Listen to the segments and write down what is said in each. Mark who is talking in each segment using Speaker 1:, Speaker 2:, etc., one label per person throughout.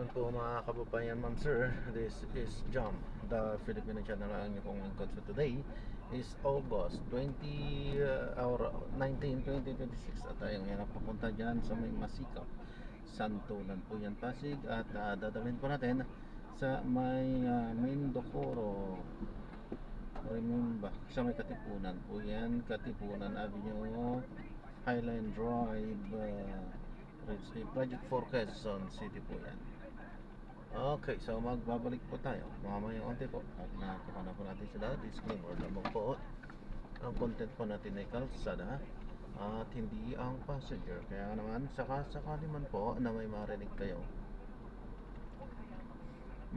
Speaker 1: Po mga kababayan, ma'am sir, this is Jam, the Filipino channel. Ang inyong lingkod. So today is August 19, 2026 at tayong yan papunta dyan sa may Masikap, Santolan po yan, Pasig. At dadalhin po natin sa may Mindokoro, remember, sa may Katipunan po yan, Katipunan Avenue, Highline Drive, Project 4 Quezon City po yan. Okay, so magbabalik po tayo mamaya onti po at nakuha na po natin sila. Disclaimer lamang po, ang content po natin ay kalsada at hindi ang passenger. Kaya naman sakali man po na may marinig kayo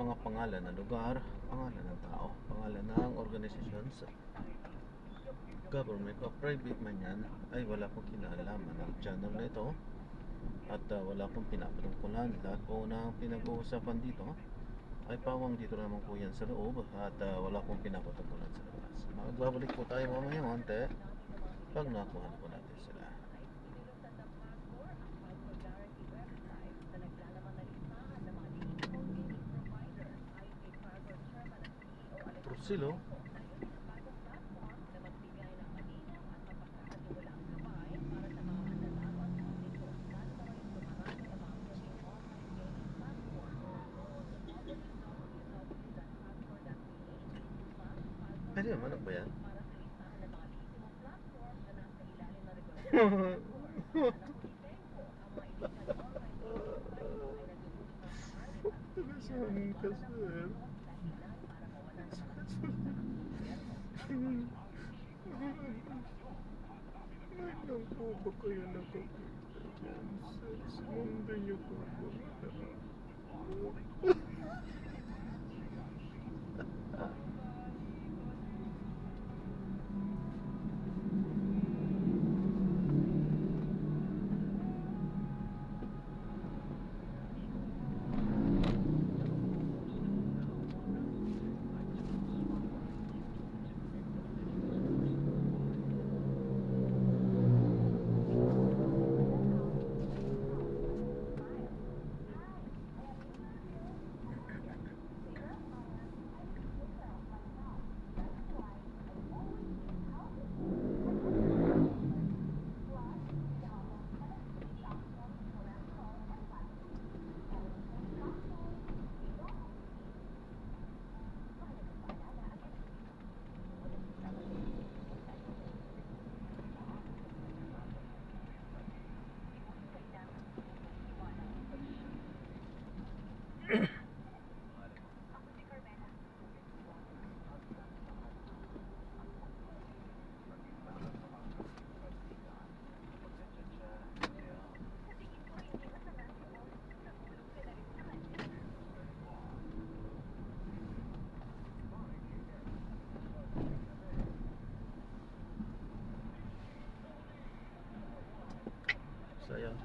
Speaker 1: mga pangalan ng lugar, pangalan ng tao, pangalan ng organizations, government o private man yan, ay wala pong kinalaman ng channel na ito. At wala pong pinapatungkulan. Lahat po ng pinag-uusapan dito ay pawang dito naman po yan sa loob. At wala pong pinapatungkulan sa labas. Magbabalik po tayo mamaya konti pag nakuha na po natin sila. Prosilo. Ano naman, ano ba yan? Tagasangin ka, sir. Ngayon po ba kayo nakakita dyan, sir? Sinundo niyo po ba? Sayang.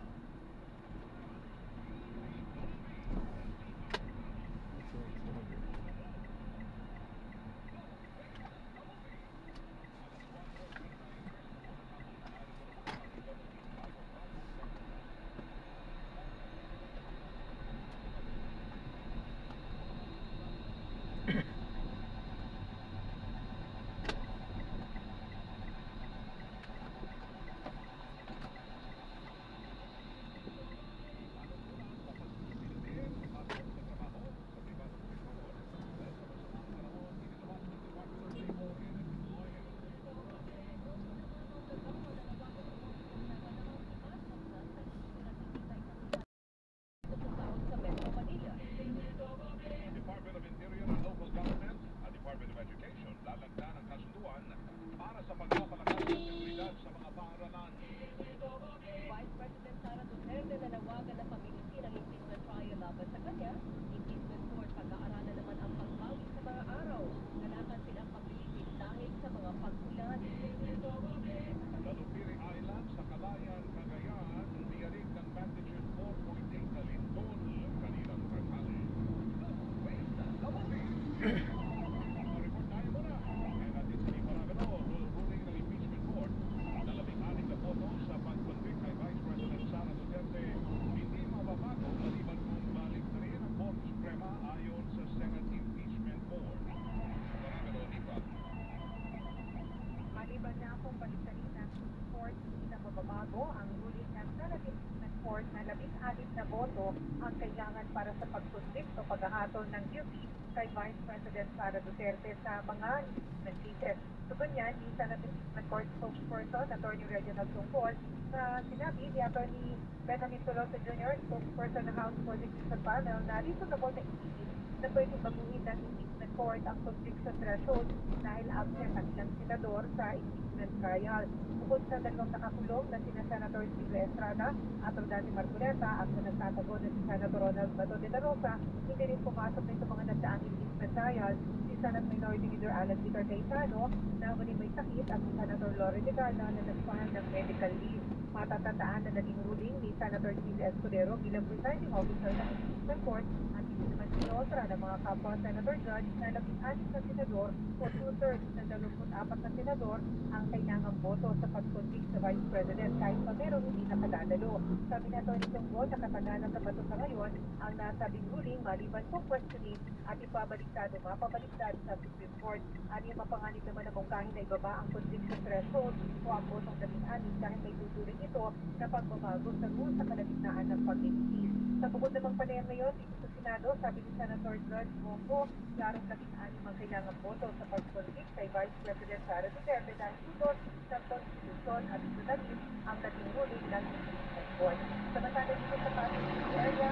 Speaker 2: Isinabo ang ruling ng Senate Impeachment Court na 16 na boto ang kailangan para sa pagkonvict o paghahatol ng guilty kay Vice President Sara Duterte sa mga impeachment cases. Tugon yan, ni Senate Impeachment Court spokesperson, Attorney Reginald Tungkol, na sinabi ni Attorney Benjamin Tolosa Jr., spokesperson ng House Prosecution Panel, na reasonable na isipin na pwede baguhin ng impeachment court ang conviction threshold dahil absent ang ilang senador sa impeachment trial. Bukod sa dalawang nakakulong na sina Senator Silvio Estrada at Rodani Marcoleta at sa nagtatago na si Senator Ronald Bato de la Rosa, hindi rin pumasok na itong mga nagdaang impeachment trial si Senate Minority Leader Alan Vitor Cayetano na huli may sakit at si Senator Lore de Gala na nag-file ng medical leave. Matatandaan na naging ruling ni Senator Gil Escudero bilang presiding officer ng impeachment court at hindi naman sinodra ng mga kapwa Senator Judge na 16 na senador o 2/3 ng 24 na senador ang kailangang boto sa pag-convict sa Vice President kahit pa meron hindi nakadadalo. Sabi na Tony Tunggo, nakatagalan sa bato sa ngayon ang nasabing ruling maliban kung questioning at ipabaliktad o mapabaliktad sa Supreme Court. Ano yung mapanganib naman na mungkahin na ibaba ang conviction threshold o ang botong 16 dahil may tuturing ito na pagbabago sa rules sa kalagitnaan ng pag-ibig. Sa bukod namang panayam ngayon, dito sa Senado, sabi ni Senator George Bongo, klarong 16 ang kailangang boto sa pag-convict kay Vice President Sara Duterte dahil tutos sa Constitution at Sudanib ang naging ruling ng impeachment court. Samantala dito sa Pasig area,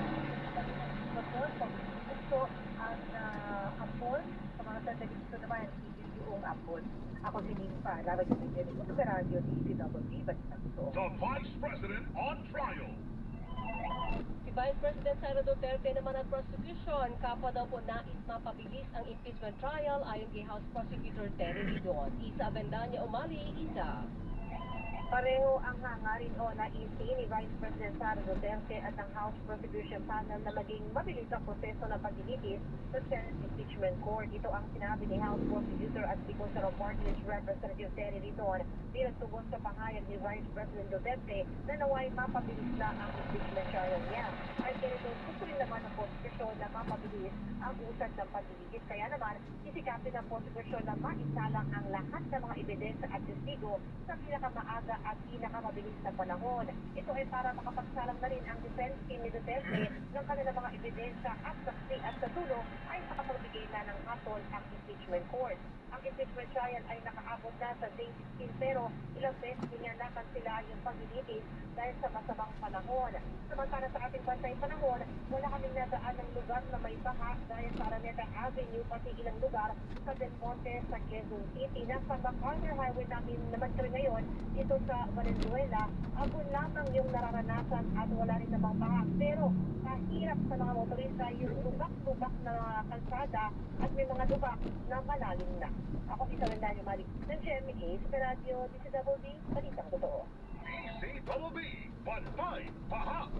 Speaker 2: sabi ng Senador, pag-gusto ang ampon, sa mga sandali dito naman, isil yung ampon. Ako si Nimpa, Lara Gutierrez, Operadio DCWB, Balitang Ito.
Speaker 3: The Vice President on trial.
Speaker 4: Si Vice President Sara Duterte naman ang prosecution, kapwa daw po nais mapabilis ang impeachment trial ayon kay House Prosecutor Terry Ridon. Isa Avendaña Umali, Isa.
Speaker 2: Pareho ang hangarin o naisin ni Vice President Sara Duterte at ang House Prosecution Panel na maging mabilis ang proseso ng paglilitis sa Senate Impeachment Court. Ito ang sinabi ni House Prosecutor at Bicol sa Reporters Representative Terry Ridon bilang tugon sa pahayag ni Vice President Duterte na naway mapabilis na ang impeachment trial niya. Ay ganito, gusto rin naman ng prosecution na mapabilis ang usad ng paglilitis. Kaya naman, isikapin ng prosecution na maisalang ang lahat ng mga ebidensya at testigo sa pinakamaaga at pinakamabilis na panahon. Ito ay para makapagsalang na rin ang defense team ni Duterte ng kanilang mga ebidensya at saksi at sa dulo ay makapagbigay na ng hatol ang impeachment court. Ang impeachment trial ay nakaabot na sa day 16 pero ilang beses niya nakansila yung paglilitis dahil sa masamang panahon. Samantala sa ating bantay panahon, wala kaming nadaan ng lugar na may baha dahil sa Araneta Avenue pati ilang lugar sa Del Monte sa Quezon City. Nasa MacArthur Highway namin naman kami ngayon dito sa Valenzuela, abon lamang yung nararanasan at wala rin namang baha. Pero kahirap sa mga motorista yung lubak-lubak na kalsada at may mga lubak na malalim na. Ako si Sawendanyo Malik ng GMA sa Radio DCWB, Balitang Totoo.
Speaker 3: DCWB, Bantay, Baha.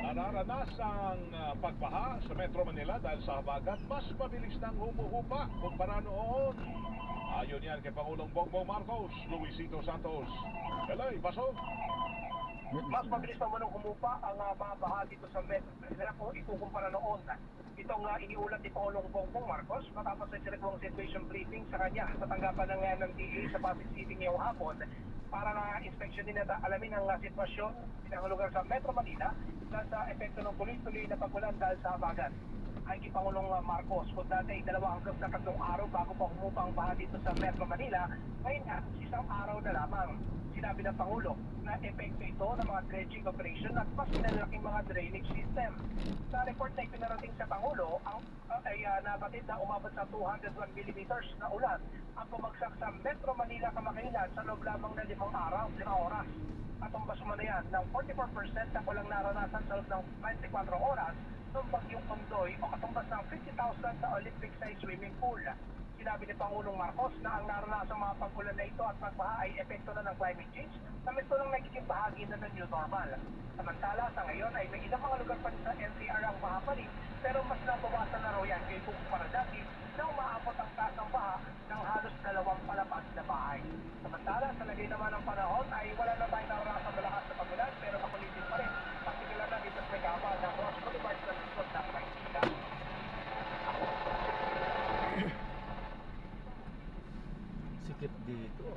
Speaker 3: Nararanasan pagbaha sa Metro Manila dahil sa habagat mas mabilis nang humuhupa kumpara noon. Ayon yan kay Pangulong Bongbong Marcos, Luisito Santos. Helay, Baso.
Speaker 5: Mas mabilis pa man humupa ang mga baha dito sa Metro Manila kung ikukumpara noon. Itong iniulat ni Pangulong Bongbong Marcos matapos sa direktong situation briefing sa kanya sa tanggapan ng DA sa Pasig City ngayong hapon para na inspeksyonin at alamin ang sitwasyon ng lugar sa Metro Manila dahil sa epekto ng tuloy-tuloy na pagulan dahil sa habagat. Ay kay Pangulong Marcos, kung dati ay 2 hanggang 3 araw bago pa humupa ang baha dito sa Metro Manila, ngayon isang araw na lamang. Sinabi ng Pangulo na epekto ito ng mga dredging operation at mas pinalaking mga drainage system. Sa report na ipinarating sa Pangulo, ay nabatid na umabot sa 201 millimeters na ulan ang bumagsak sa Metro Manila kamakailan sa loob lamang ng 5 oras. At tumbas mo na yan ng 44% na walang naranasan sa loob ng 24 oras ng bagyong Ondoy o katumbas ng 50,000 sa Olympic-sized swimming pool. Sinabi ni Pangulong Marcos na ang naranasang mga pag-ulan na ito at pagbaha ay epekto na ng climate change na ito lang nagiging bahagi na ng new normal. Samantala, sa ngayon ay may ilang mga lugar pa rin sa NCR ang baha pa rin, pero mas nabawasan na raw yan kay kumpara dati na umaabot ang taas ng baha ng halos 2 palapag na bahay. Samantala, sa lagay naman ng panahon ay wala na tayong naranasan malakas na pag-ulan pero makulitin pa rin. Particular na dito sa Megaba ng Ross Boulevard sa Luzon ng Maynila.
Speaker 1: Sikip dito.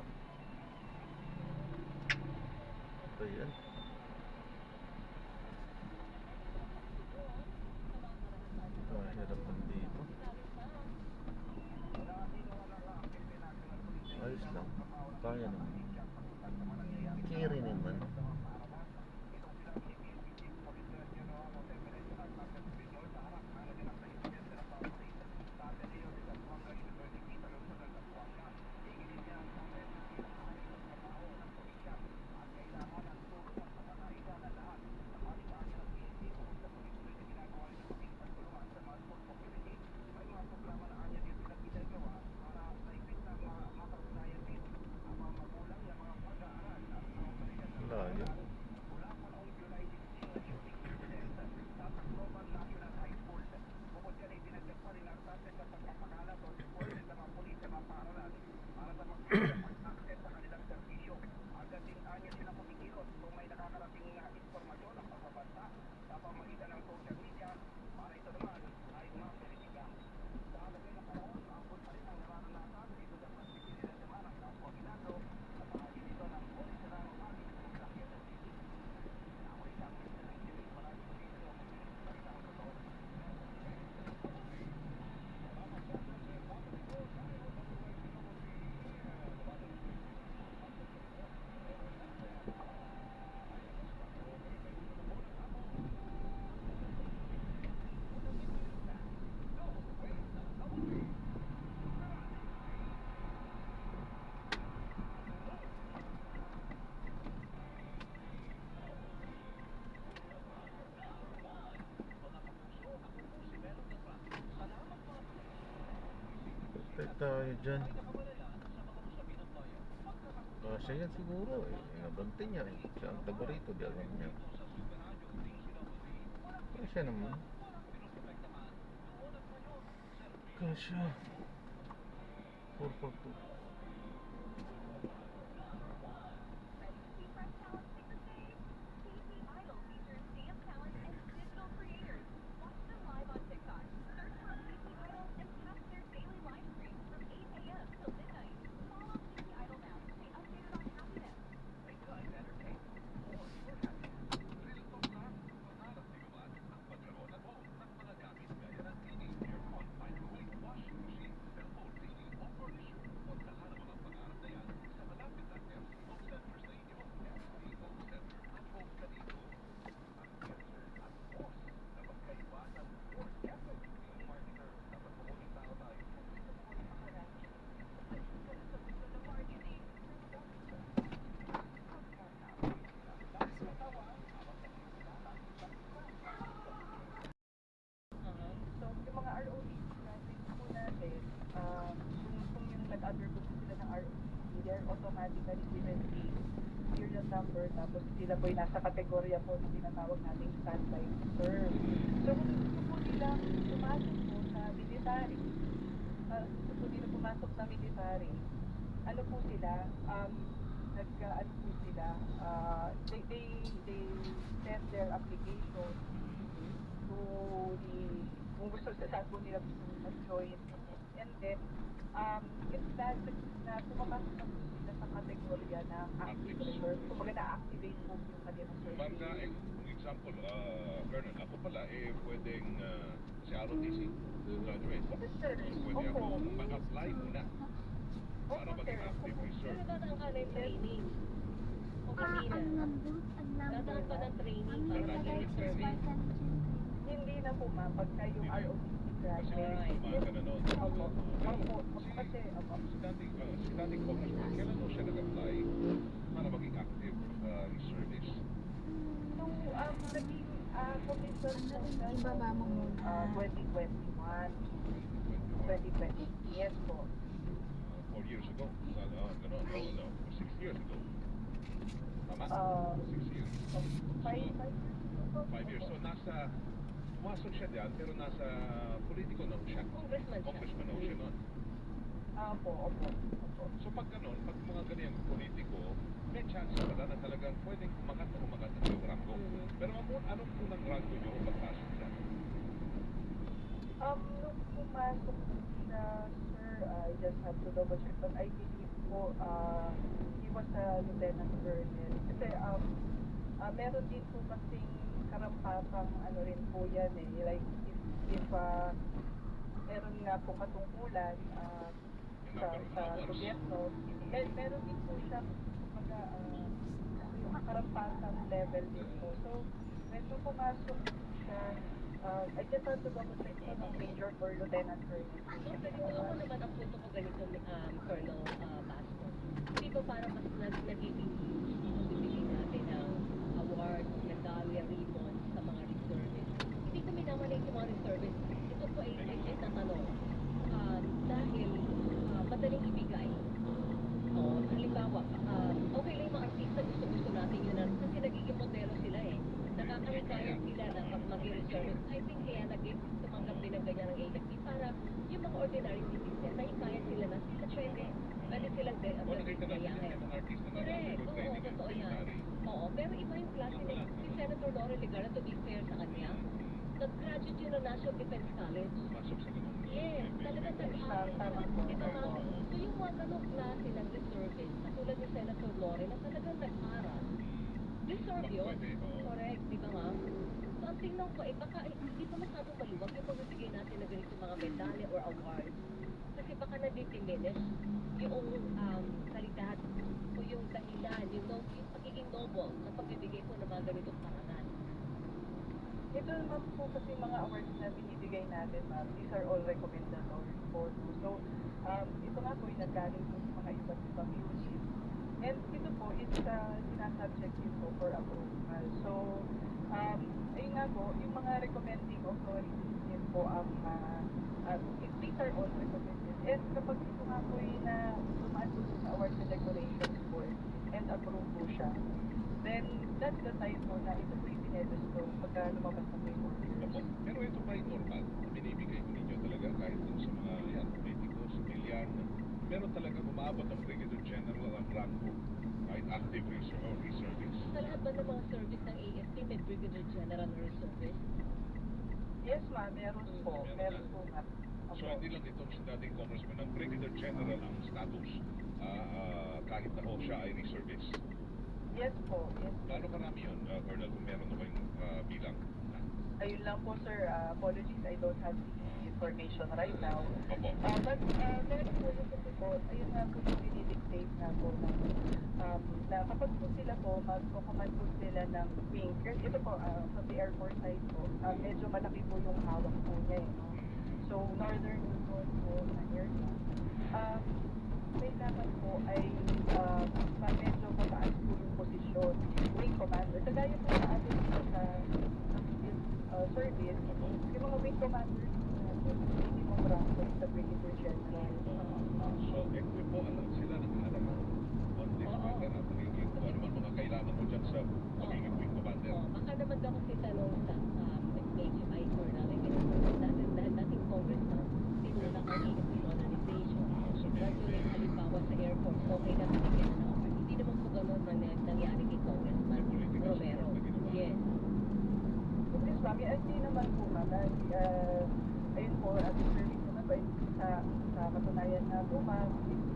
Speaker 1: ba yan? Mahirapan dito. Ayos lang. Kaya naman. Kiri naman. Layo. Perfect tayo dyan. Siya yan siguro eh. Nabante niya eh. Siya ang taga rito, di alam niya. Siya naman. Kasya. 442.
Speaker 2: So, yung mga ROEs natin po natin, kung yung nag-undergo po sila ng ROE, they're automatically given a serial number, tapos sila po yung nasa kategorya po na tinatawag nating standby reserve. So, kung gusto po nila pumasok po sa military, gusto po nila pumasok sa military, ano po sila, ano po sila, they send their application to the, kung gusto saan po nila gusto mag-join. And then, if that na pumapasok na po sila sa kategorya ng active reserve, kumbaga na-activate po yung kanilang
Speaker 3: Ma'am,
Speaker 2: service.
Speaker 3: kung example, Colonel, ako pala pwedeng si ROTC graduate.
Speaker 2: Yes, sir.
Speaker 3: Pwede
Speaker 2: Opo.
Speaker 3: ako mag-apply muna para
Speaker 2: Opo,
Speaker 3: maging
Speaker 2: sir.
Speaker 3: active
Speaker 2: Opo.
Speaker 3: reserve.
Speaker 4: Ano ba ang kanay training? Opisina. Dadaan pa ng training para maging service.
Speaker 2: Hindi na po ma'am, pagka yung
Speaker 3: Hindi na.
Speaker 2: ROTC
Speaker 3: Kasi
Speaker 2: graduate.
Speaker 3: may umaga na noon.
Speaker 2: Opo. Opo.
Speaker 3: Si
Speaker 2: Kasi, opo.
Speaker 3: dating congressman, kailan mo siya nag-apply para maging active reservist?
Speaker 2: So, naging commission po siya noong 2021. 2020. Yes po.
Speaker 3: 4 years ago. Ganon. No. 6 years ago. Tama? 6 years. 5 years. So, pumasok siya diyan, pero nasa politiko na siya.
Speaker 4: Congressman siya.
Speaker 3: Congressman na siya noon.
Speaker 2: Opo.
Speaker 3: So, pag ganon, pag mga ganyan politiko, may chance pala na talagang pwedeng umagat na yung rango. Pero anong unang rango nyo pagpasok dyan?
Speaker 2: Nung pumasok siya, sir, I just have to double check, but I believe po, he was a lieutenant colonel. Kasi,
Speaker 6: Meron din po kasing karampatang ano rin po yan eh, like if meron nga po katungkulan sa gobyerno, meron din po siya mga yung karampatang level din po. So, when po pumasok siya, I just want to double check ng Major or Lieutenant Colonel.
Speaker 4: So, ganito ako naman ang punto ko ganito, Colonel Basco. Hindi ba para mas nagiging bibigyan natin ng award, medalya, ribbon sa mga reservists? Hindi ko minamanate yung mga reservists. Ito po ay legit na tanong. Dahil madaling ibigay. Halimbawa, okay lang yung mga artista, gusto natin yun kasi nagiging modelo sila eh. Nakakahikayat sila na pag maging reservist. I think kaya tumanggap din ng ganyan ng AFP para yung mga ordinary citizens, nahikayat sila na sila pwede silang gayahin. Correct, oo, totoo yan. Oo, pero iba yung klase ni Senator Lore Ligara, to be fair sa kanya, nag-graduate yun ng National Defense College. Yes, talagang nag-aaral. Ito nga, so yung mga ganong klase ng reservist, katulad ni Senator Lore, na talagang nag-aral, deserve yun. Correct, di ba nga? So ang tingnan ko, baka hindi pa masyadong maluwag yung pagbibigay natin na ganito mga medalya or awards. Kasi baka na-diminish yung kalidad o yung dahilan, yung pagiging noble na pagbibigay po ng mga ganitong parangal.
Speaker 6: Ito naman po kasi mga awards na binibigay natin, ma'am, these are all recommendatory po. So, ito nga po yung nanggaling po sa mga iba't ibang units. And ito po is sinasubject din po for approval. So, ayun nga po, yung mga recommending authorities din po ang these are all recommended. And kapag ito nga po yung dumaan po sa awards and decorations board and approve po siya, then that's the time po na ito po yung pinedesto pagka lumabas na po yung order.
Speaker 3: Pero ito ba yung normal na binibigay ko ninyo talaga kahit dun sa mga yan, politiko, civilian, meron talaga umaabot ang Brigadier General ang rango kahit active reservist?
Speaker 4: Sa lahat ba ng mga service ng AFP may Brigadier General or reservist?
Speaker 6: Yes, ma'am, meron po. Meron po, ma'am.
Speaker 3: So hindi lang itong si dating congressman ng Brigadier General ang status kahit na ho siya ay reservist.
Speaker 6: Yes po, yes.
Speaker 3: Gaano karami yun, Colonel, kung meron na kayong bilang?
Speaker 6: Ayun lang po, sir. Apologies, I don't have the information right now.
Speaker 3: Opo.
Speaker 6: But meron po yung kasi po, ayun nga po yung dinidictate nga po na kapag po sila po, magkukuman po sila ng wing. Kasi ito po, sa the Air Force side po, medyo malaki po yung hawak po niya eh. No? So, northern Luzon po na area. Kailangan po ay medyo mataas po yung posisyon, wing commander. Kagaya po sa atin dito sa service, yung mga wing commanders minimum rank po sa Brigadier General.
Speaker 3: So, equipo po alam sila ng halaman on this matter at magiging kung ano man mga kailangan mo dyan sa magiging wing commander.
Speaker 4: Baka naman daw kasi tanong sa HMI for namin dahil dating congress na tinuna ang AFP modernization. Gradually, halimbawa sa Air Force, okay na binigyan na offer. Hindi naman po gano'n nangyari kay Congressman Romero. Yes.
Speaker 6: Yes, ma'am. Hindi naman po, ma'am. Ayun po, as a service naman po, sa katunayan na po, ma'am, is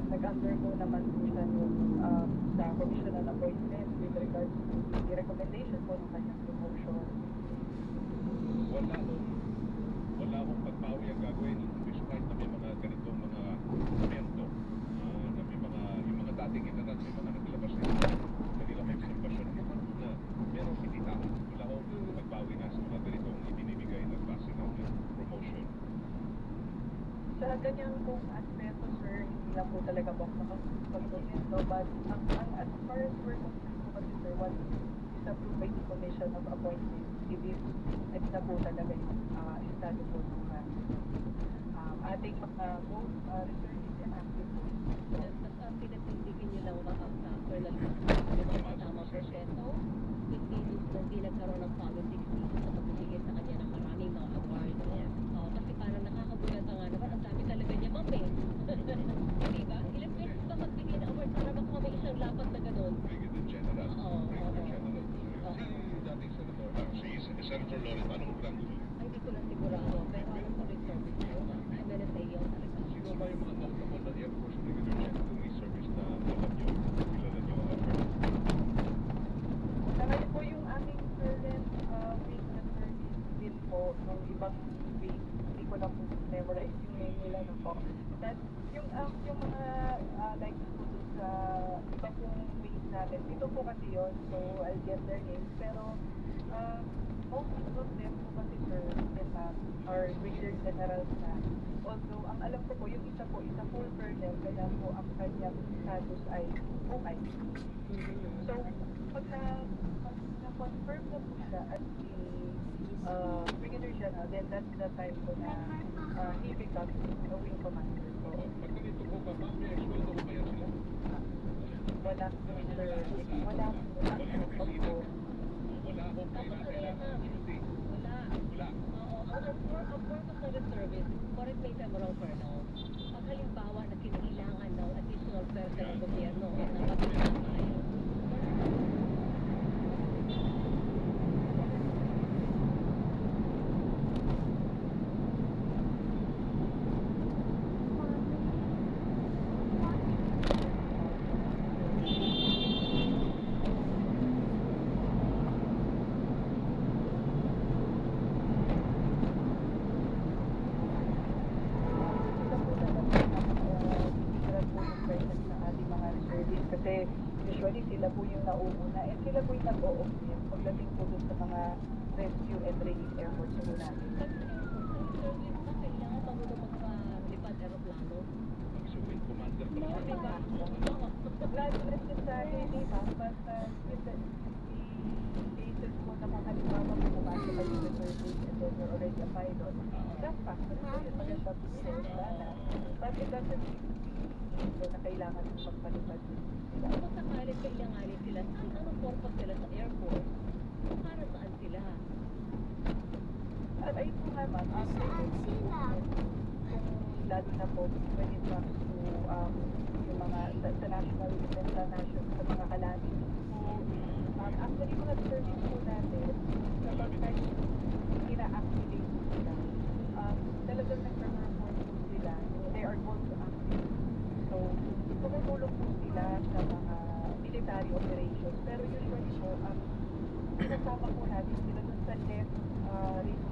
Speaker 6: nag-undergo naman po siya yung sa commissional appointment with regards to the recommendation po ng kanyang promotion.
Speaker 3: Wala akong pagbawi ang gagawin ng English kahit na may mga ganitong mga momento na may mga, yung mga dating inanan, may mga naglabas na kanila may observasyon na meron hindi tama. Wala akong pagbawi na sa mga ganitong ibinibigay na klase ng promotion.
Speaker 6: Sa ganyan pong aspeto, sir, hindi lang po talaga po pag-komento, but as far as we're concerned po kasi, sir, once is approved by the Commission of Appointments, ito na po talaga yung estado po ng ating mga both reservists and active forces.
Speaker 4: Basta pinatindigin nyo lang ba ang Colonel Basco, di ba kasama proseso, hindi nagkaroon ng politics dito sa pagbibigay sa kanya ng maraming mga awards. Kasi parang nakakabulat nga naman, ang dami talaga niya, ma'am eh. Di ba? Ilang beses ba magbigay ng award para makuha may isang lapat na gano'n?
Speaker 3: Brigadier General.
Speaker 4: Oo.
Speaker 3: Si dating Senator, si Senator Loren, anong rango mo?
Speaker 4: Ay, hindi ko lang sigurado, pero ano po rin service ko? MNSA yun talaga.
Speaker 3: Sino ba yung mga notable na Air Force Brigadier General reservist na alam nyo, kilala nyo,
Speaker 6: nung ibang base, hindi ko na po memorize yung name nila na po. That, yung mga like po dun sa iba pong base natin, dito po kasi yun, so I'll get their names. Pero most of them po kasi sir, are brigadier generals na. Although, ang alam ko po, yung isa po, isa full colonel, kaya po ang kanyang status ay okay. So, pag na-confirm na po siya as a brigadier general, then that's the time po na he becomes a wing commander. So,
Speaker 3: Pag ganito po ba, ma'am, may sweldo ko ba yan sila?
Speaker 6: wala po sir, wala po. Opo.
Speaker 3: Wala akong kailangan duty.
Speaker 4: Wala.
Speaker 3: Wala.
Speaker 4: Oo, ang purpose ng service, correct me if I'm wrong, Colonel. Pag halimbawa na kinailangan ng additional person ng gobyerno na mabilis tayo.
Speaker 6: Kasi usually sila po yung nauuna and sila po yung nag-o-observe pagdating po dun sa mga rescue and relief efforts po natin.
Speaker 4: Pag service na kailangan bago na magpalipad aeroplano.
Speaker 3: So, wing commander pa lang.
Speaker 4: Di ba?
Speaker 6: Not necessarily, ma'am, but with the cases po na mga halimbawa kung pumasok kayo sa service and then you're already a pilot, that factor po yun maganda po sana. But it doesn't mean na kailangan yung magpalipad sila.
Speaker 4: Kung sakalit kailanganin sila, saan anong purpose sila sa Air Force? Para saan sila?
Speaker 6: At ayun po nga ma'am, kung lalo na po when it comes to yung mga sa national defense, sa mga kalanin. Actually, mga service po natin, kapag tayo ina-activate sila, talagang nag-perform po sila, they are called to active. So, tumutulong po sila sa mga military operations. Pero usually po, kasama po natin sila dun sa left range.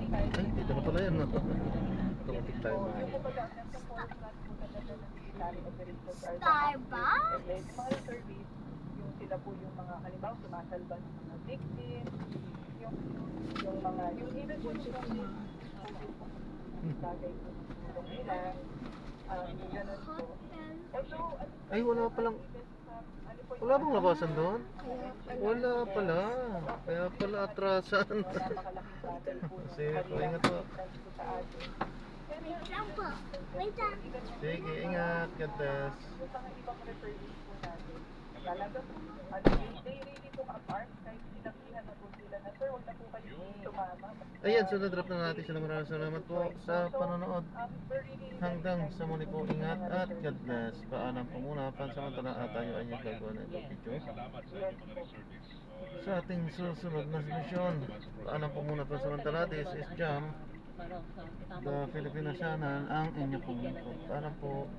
Speaker 1: Ay, dito na pala yan, no? Automatic tayo mga.
Speaker 6: Yung kumbaga, nasa forefront po talaga ng military operations are the
Speaker 7: Starbucks?
Speaker 6: active. And then, mga service, yung sila po yung mga, halimbawa, sumasalba ng mga victims, yung mga, yung even po yung bagay po tulong nila, ganun po. Although,
Speaker 1: Ay, wala palang, wala bang labasan doon? Wala pala. Kaya pala atrasan.
Speaker 6: napakalaking battle po ng
Speaker 1: Sige,
Speaker 6: kanilang
Speaker 1: ingat po.
Speaker 6: resistance po sa atin.
Speaker 7: Wait lang po. Wait lang.
Speaker 1: Sige, ingat. God bless.
Speaker 6: Yung mga ibang referees po natin, talaga po, they really took apart kahit sinabihan na po sila na, sir, huwag na po kayo sumama.
Speaker 1: Ayan, so na-drop na natin sila. Maraming salamat po sa panonood.
Speaker 6: We're really
Speaker 1: Hanggang sa muli po, ingat at God bless. Paalam po muna. Pansamantala at tayo ay gagawa ng ibang video.
Speaker 3: Salamat sa inyong mga reservists.
Speaker 1: Sa ating susunod na misyon. Paalam po muna pansamantala. This is Jam, the Filipino channel, ang inyo pong lingkod. Paalam po.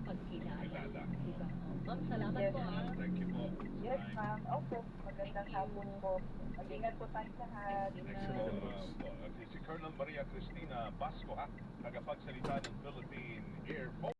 Speaker 4: Pagkilala. Diba? Ma'am, salamat po ah.
Speaker 3: Thank you po.
Speaker 6: yes, ma'am. Opo, magandang hapon po. Mag-ingat po tayo lahat.
Speaker 1: Excellent po.
Speaker 3: Si Colonel Maria Cristina Basco, tagapagsalita ng Philippine Air Force.